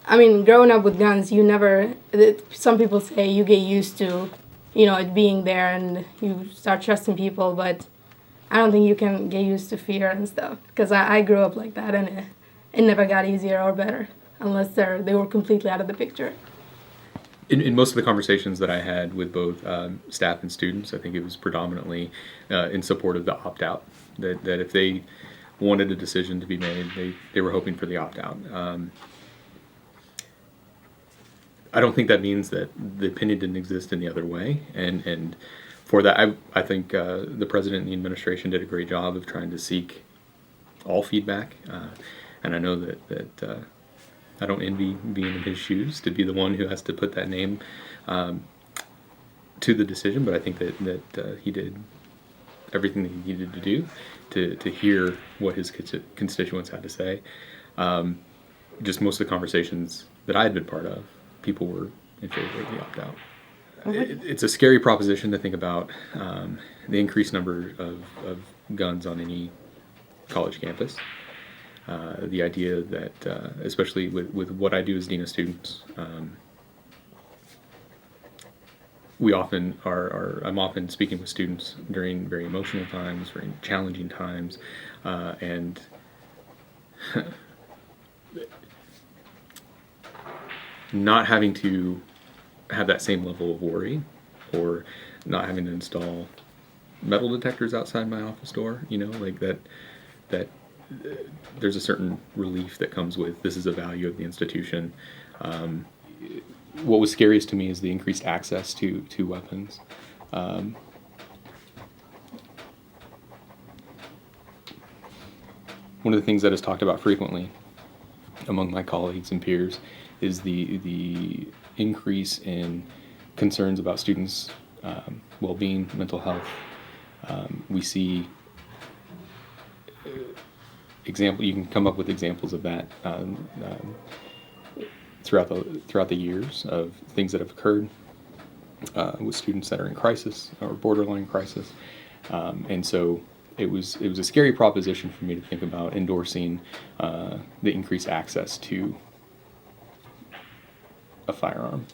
I mean, growing up with guns, you never, some people say you get used to, it being there and you start trusting people, but I don't think you can get used to fear and stuff, because I grew up like that, and it never got easier or better unless they were completely out of the picture. In most of the conversations that I had with both staff and students, I think it was predominantly in support of the opt-out, that if they wanted a decision to be made, they were hoping for the opt-out. I don't think that means that the opinion didn't exist in the other way, and for that, I think the president and the administration did a great job of trying to seek all feedback, and I know that I don't envy being in his shoes to be the one who has to put that name to the decision, but I think that he did everything that he needed to do to hear what his constituents had to say. Just most of the conversations that I had been part of, people were in favor of the opt-out. It's a scary proposition to think about the increased number of guns on any college campus. The idea that, especially with what I do as Dean of Students, I'm often speaking with students during very emotional times, very challenging times, and not having to have that same level of worry, or not having to install metal detectors outside my office door, like that there's a certain relief that comes with this is a value of the institution. What was scariest to me is the increased access to weapons. One of the things that is talked about frequently among my colleagues and peers is the increase in concerns about students' well-being, mental health. We see you can come up with examples of that throughout the years of things that have occurred with students that are in crisis or borderline crisis, and so it was a scary proposition for me to think about endorsing the increased access to a firearm.